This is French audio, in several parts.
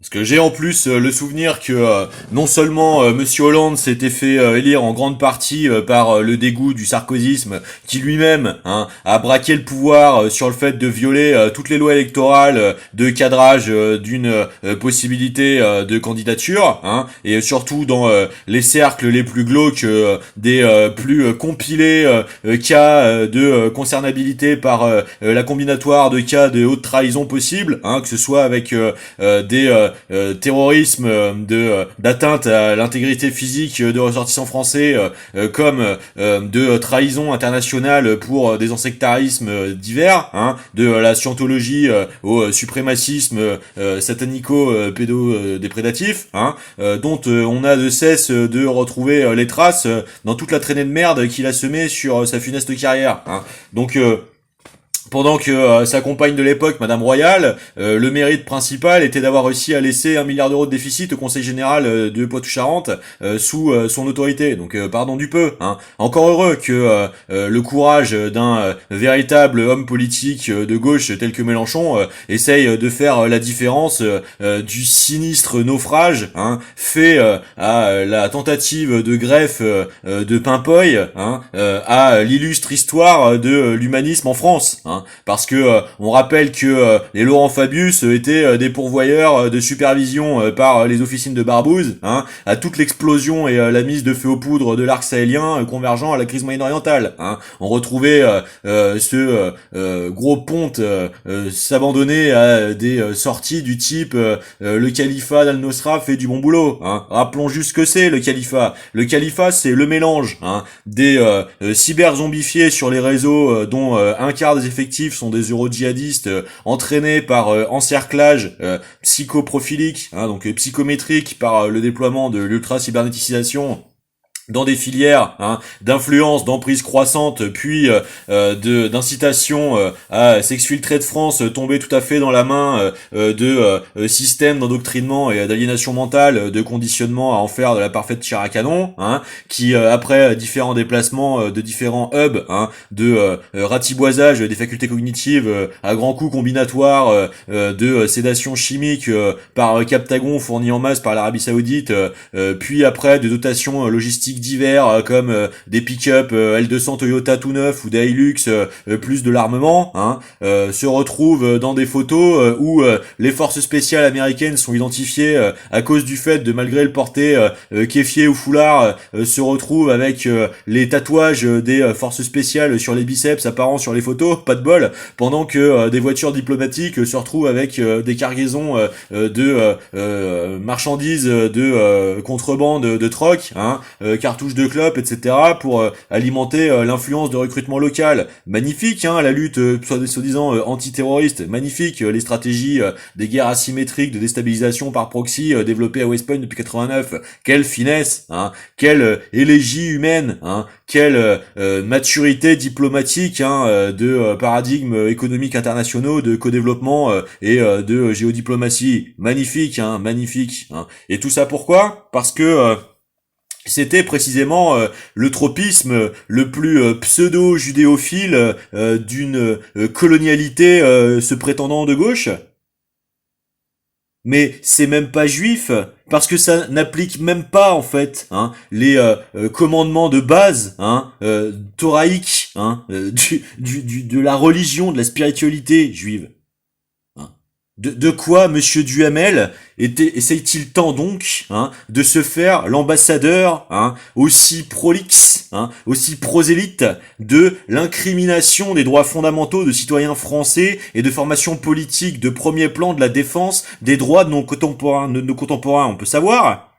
Parce que j'ai en plus le souvenir que non seulement Monsieur Hollande s'était fait élire en grande partie par le dégoût du sarkozysme, qui lui-même a braqué le pouvoir sur le fait de violer toutes les lois électorales de cadrage d'une possibilité de candidature, et surtout dans les cercles les plus glauques des plus compilés cas de concernabilité par la combinatoire de cas de haute trahison possible, que ce soit avec des terrorisme d'atteinte à l'intégrité physique de ressortissants français comme de trahison internationale pour des ensectarismes divers, de la scientologie au suprémacisme satanico-pédo-déprédatif, dont on a de cesse de retrouver les traces dans toute la traînée de merde qu'il a semée sur sa funeste carrière. Donc pendant que sa compagne de l'époque, Madame Royal, le mérite principal était d'avoir réussi à laisser 1 milliard d'euros de déficit au Conseil général de Poitou-Charentes sous son autorité. Donc pardon du peu. Encore heureux que le courage d'un véritable homme politique de gauche tel que Mélenchon essaye de faire la différence du sinistre naufrage fait à la tentative de greffe de Pimpoy à l'illustre histoire de l'humanisme en France. Parce que on rappelle que les Laurent Fabius étaient des pourvoyeurs de supervision par les officines de Barbouze, à toute l'explosion et la mise de feu aux poudres de l'arc sahélien convergent à la crise moyen-orientale. On retrouvait ce gros ponte s'abandonner à des sorties du type le califat d'Al-Nosra fait du bon boulot. Rappelons juste ce que c'est le califat. Le califat, c'est le mélange des cyber-zombifiés sur les réseaux dont un quart des effectifs sont des euro-djihadistes entraînés par encerclage psychoprophilique, donc psychométrique par le déploiement de l'ultra-cybernéticisation dans des filières d'influence, d'emprise croissante, puis d'incitation à s'exfiltrer de France, tomber tout à fait dans la main de systèmes d'endoctrinement et d'aliénation mentale, de conditionnement à en faire de la parfaite chair à canon, qui après différents déplacements de différents hubs de ratiboisage des facultés cognitives à grands coups combinatoires de sédation chimique par Captagon fourni en masse par l'Arabie Saoudite, puis après de dotations logistiques divers comme des pick-up L200 Toyota tout neuf ou des Hilux plus de l'armement se retrouvent dans des photos où les forces spéciales américaines sont identifiées à cause du fait de, malgré le porté kéfier ou foulard, se retrouvent avec les tatouages des forces spéciales sur les biceps apparents sur les photos, pas de bol, pendant que des voitures diplomatiques se retrouvent avec des cargaisons de marchandises de contrebande de troc, cartouches de clopes, etc. pour alimenter l'influence de recrutement local. Magnifique, la lutte soi-disant antiterroriste. Magnifique, les stratégies des guerres asymétriques de déstabilisation par proxy développées à West Point depuis 89. Quelle finesse, quelle élégie humaine, quelle maturité diplomatique de paradigmes économiques internationaux, de co-développement et de géodiplomatie. Magnifique, magnifique. Et tout ça pourquoi ? Parce que c'était précisément le tropisme le plus pseudo-judéophile d'une colonialité se prétendant de gauche. Mais c'est même pas juif, parce que ça n'applique même pas en fait les commandements de base thoraïques de la religion, de la spiritualité juive. De quoi Monsieur Duhamel essaye-t-il tant donc de se faire l'ambassadeur aussi prolixe, aussi prosélyte de l'incrimination des droits fondamentaux de citoyens français et de formation politique de premier plan de la défense des droits de nos contemporains, on peut savoir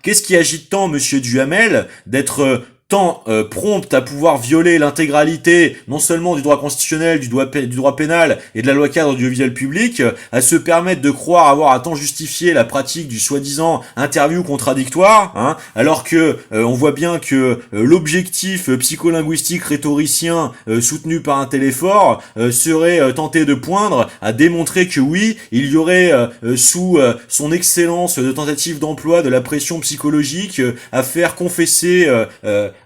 qu'est-ce qui agite tant Monsieur Duhamel d'être tant prompte à pouvoir violer l'intégralité non seulement du droit constitutionnel, du droit pénal et de la loi cadre audiovisuel public, à se permettre de croire avoir à tant justifié la pratique du soi-disant interview contradictoire, alors que on voit bien que l'objectif psycholinguistique rhétoricien soutenu par un téléphore serait tenté de poindre à démontrer que oui, il y aurait sous son excellence de tentative d'emploi de la pression psychologique à faire confesser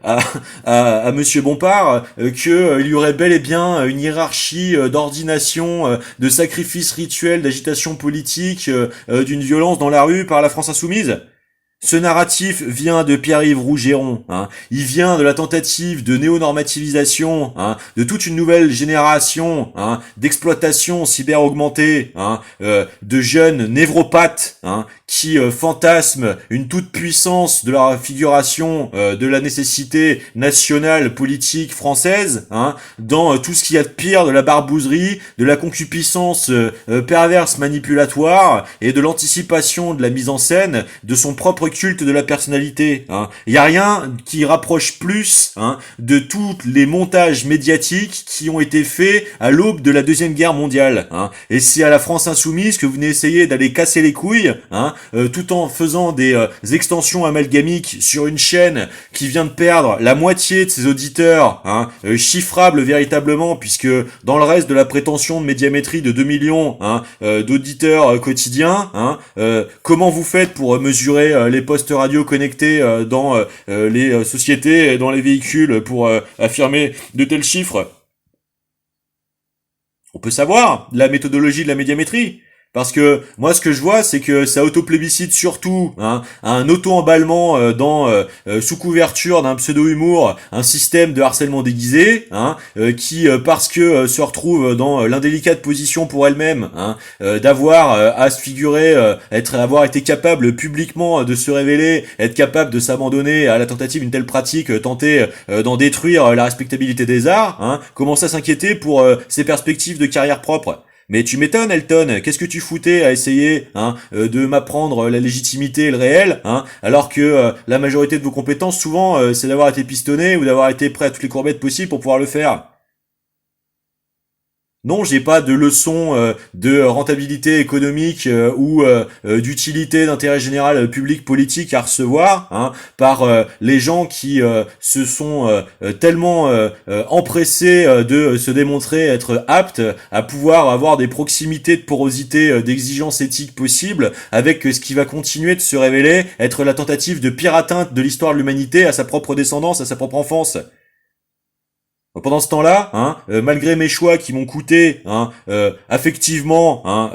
à Monsieur Bompard que il y aurait bel et bien une hiérarchie d'ordination, de sacrifices rituels, d'agitation politique, d'une violence dans la rue par la France insoumise? Ce narratif vient de Pierre-Yves Rougeron, hein. Il vient de la tentative de néonormativisation, hein, de toute une nouvelle génération, hein, d'exploitation cyber-augmentée, hein, de jeunes névropathes, hein, qui fantasment une toute-puissance de la figuration de la nécessité nationale politique française, hein, dans tout ce qu'il y a de pire de la barbouzerie, de la concupiscence perverse manipulatoire et de l'anticipation de la mise en scène de son propre culte de la personnalité. Hein. Il y a rien qui rapproche plus, hein, de tous les montages médiatiques qui ont été faits à l'aube de la Deuxième Guerre mondiale. Hein. Et c'est à la France insoumise que vous venez essayer d'aller casser les couilles, hein, tout en faisant des extensions amalgamiques sur une chaîne qui vient de perdre la moitié de ses auditeurs, hein, chiffrables véritablement, puisque dans le reste de la prétention de médiamétrie de 2 millions, hein, d'auditeurs quotidiens, hein, comment vous faites pour mesurer les postes radio connectés dans les sociétés, dans les véhicules pour affirmer de tels chiffres? On peut savoir la méthodologie de la médiamétrie. Parce que moi, ce que je vois, c'est que ça autoplébiscite surtout, hein, un auto-emballement sous couverture d'un pseudo-humour, un système de harcèlement déguisé, hein, qui, parce que se retrouve dans l'indélicate position pour elle-même, hein, d'avoir à se figurer, avoir été capable publiquement de se révéler, être capable de s'abandonner à la tentative d'une telle pratique, tenter d'en détruire la respectabilité des arts, hein, commence à s'inquiéter pour ses perspectives de carrière propre. Mais tu m'étonnes, Elton, qu'est-ce que tu foutais à essayer, hein, de m'apprendre la légitimité et le réel, hein, alors que la majorité de vos compétences, souvent, c'est d'avoir été pistonné ou d'avoir été prêt à toutes les courbettes possibles pour pouvoir le faire. Non, j'ai pas de leçon de rentabilité économique ou d'utilité d'intérêt général public politique à recevoir, hein, par les gens qui se sont tellement empressés de se démontrer être aptes à pouvoir avoir des proximités de porosité, d'exigence éthique possibles avec ce qui va continuer de se révéler être la tentative de pire atteinte de l'histoire de l'humanité à sa propre descendance, à sa propre enfance. Pendant ce temps-là, hein, malgré mes choix qui m'ont coûté, hein, affectivement, hein,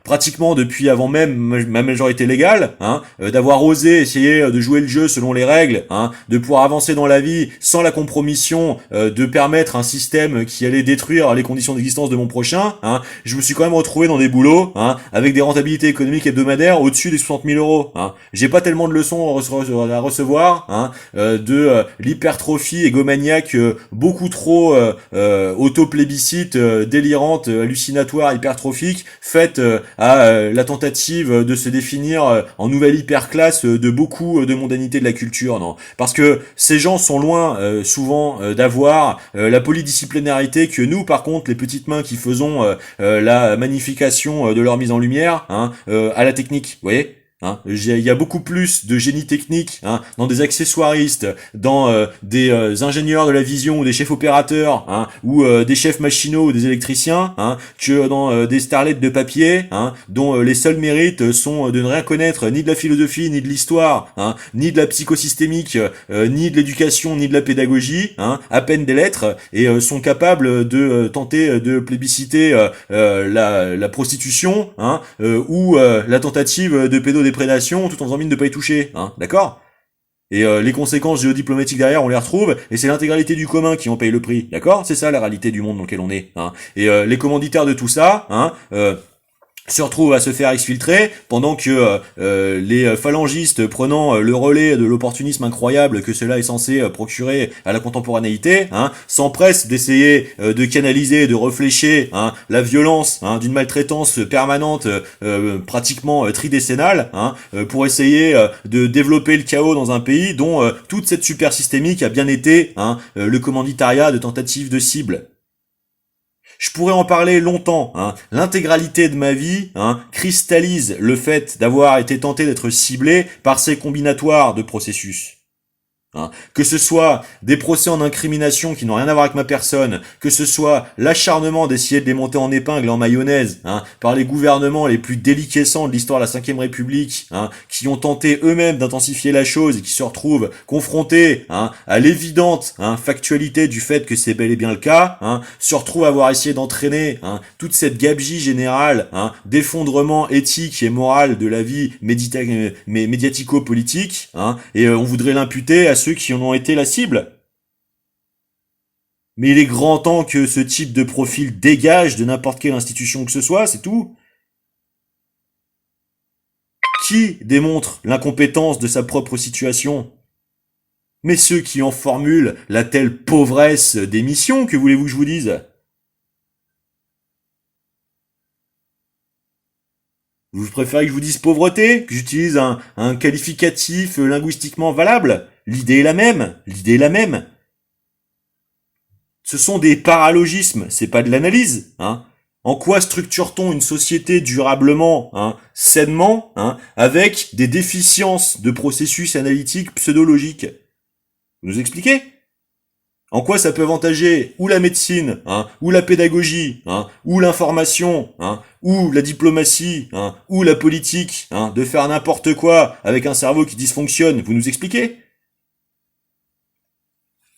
pratiquement depuis avant même ma majorité légale, hein, d'avoir osé essayer de jouer le jeu selon les règles, hein, de pouvoir avancer dans la vie sans la compromission de permettre un système qui allait détruire les conditions d'existence de mon prochain, hein, je me suis quand même retrouvé dans des boulots, hein, avec des rentabilités économiques hebdomadaires au-dessus des 60 000 euros. Hein. J'ai pas tellement de leçons à recevoir, hein, de l'hypertrophie égomaniaque beaucoup trop autoplébiscite, délirante, hallucinatoire, hypertrophique, faite à la tentative de se définir en nouvelle hyperclasse de beaucoup de mondanité de la culture, non. Parce que ces gens sont loin souvent d'avoir la polydisciplinarité que nous, par contre, les petites mains qui faisons la magnification de leur mise en lumière, hein, à la technique, vous voyez. Hein, il y a beaucoup plus de génie technique, hein, dans des accessoiristes, dans des ingénieurs de la vision ou des chefs opérateurs, hein, ou des chefs machinaux ou des électriciens, hein, que dans des starlettes de papier, hein, dont les seuls mérites sont de ne rien connaître ni de la philosophie, ni de l'histoire, hein, ni de la psychosystémique, ni de l'éducation, ni de la pédagogie, hein, à peine des lettres, et sont capables de tenter de plébisciter la prostitution, hein, ou la tentative de pédodéprédation tout en faisant mine de pas y toucher, hein, d'accord. Et les conséquences géodiplomatiques derrière, on les retrouve, et c'est l'intégralité du commun qui en paye le prix, d'accord. C'est ça la réalité du monde dans lequel on est, hein. Et les commanditaires de tout ça, hein, se retrouvent à se faire exfiltrer pendant que les phalangistes prenant le relais de l'opportunisme incroyable que cela est censé procurer à la contemporanéité, hein, s'empressent d'essayer de canaliser, de réfléchir, hein, la violence, hein, d'une maltraitance permanente, pratiquement tridécennale, hein, pour essayer de développer le chaos dans un pays dont toute cette super systémique a bien été, hein, le commanditariat de tentatives de cible. Je pourrais en parler longtemps, hein. L'intégralité de ma vie, hein, cristallise le fait d'avoir été tenté d'être ciblé par ces combinatoires de processus. Hein. Que ce soit des procès en incrimination qui n'ont rien à voir avec ma personne, que ce soit l'acharnement d'essayer de les monter en épingle et en mayonnaise par les gouvernements les plus déliquescents de l'histoire de la Ve République, qui ont tenté eux-mêmes d'intensifier la chose et qui se retrouvent confrontés à l'évidente factualité du fait que c'est bel et bien le cas, se retrouvent à avoir essayé d'entraîner toute cette gabegie générale d'effondrement éthique et moral de la vie médiatico-politique, et on voudrait l'imputer à ceux qui en ont été la cible. Mais il est grand temps que ce type de profil dégage de n'importe quelle institution que ce soit, c'est tout. Qui démontre l'incompétence de sa propre situation? Mais ceux qui en formulent la telle pauvresse d'émission, que voulez-vous que je vous dise? Vous préférez que je vous dise pauvreté? Que j'utilise un qualificatif linguistiquement valable? L'idée est la même. L'idée est la même. Ce sont des paralogismes, c'est pas de l'analyse. En quoi structure-t-on une société durablement, sainement, avec des déficiences de processus analytiques pseudologiques? Vous nous expliquez? En quoi ça peut avantager ou la médecine, ou la pédagogie, ou l'information, ou la diplomatie, ou la politique, de faire n'importe quoi avec un cerveau qui dysfonctionne? Vous nous expliquez?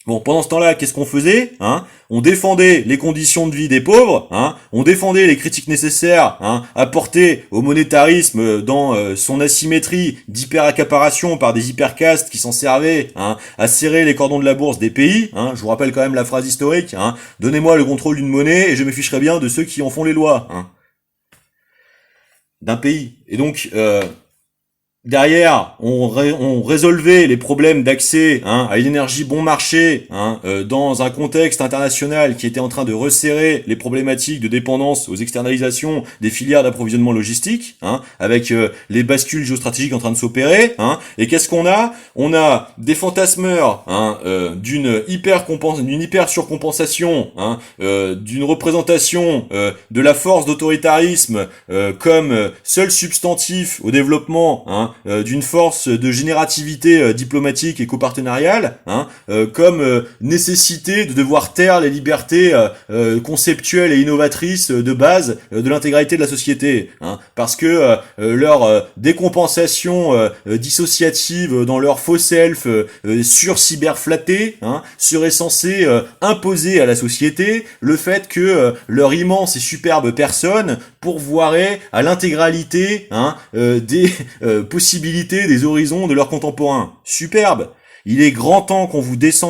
Bon, pendant ce temps-là, qu'est-ce qu'on faisait? On défendait les conditions de vie des pauvres, on défendait les critiques nécessaires apportées au monétarisme dans son asymétrie d'hyper-accaparation par des hypercastes qui s'en servaient à serrer les cordons de la bourse des pays. Je vous rappelle quand même la phrase historique, donnez-moi le contrôle d'une monnaie et je me ficherai bien de ceux qui en font les lois. D'un pays. Et donc... derrière, on résolvait les problèmes d'accès à une énergie bon marché dans un contexte international qui était en train de resserrer les problématiques de dépendance aux externalisations des filières d'approvisionnement logistique, avec les bascules géostratégiques en train de s'opérer. Et qu'est-ce qu'on a? On a des fantasmeurs d'une hyper surcompensation, d'une représentation de la force d'autoritarisme comme seul substantif au développement d'une force de générativité diplomatique et copartenariale, comme nécessité de devoir taire les libertés conceptuelles et innovatrices de base de l'intégralité de la société, parce que leur décompensation dissociative dans leur faux self sur cyberflatté serait censée imposer à la société le fait que leur immense et superbe personne pourvoirait à l'intégralité des possibilités, des horizons de leurs contemporains. Superbe. Il est grand temps qu'on vous descende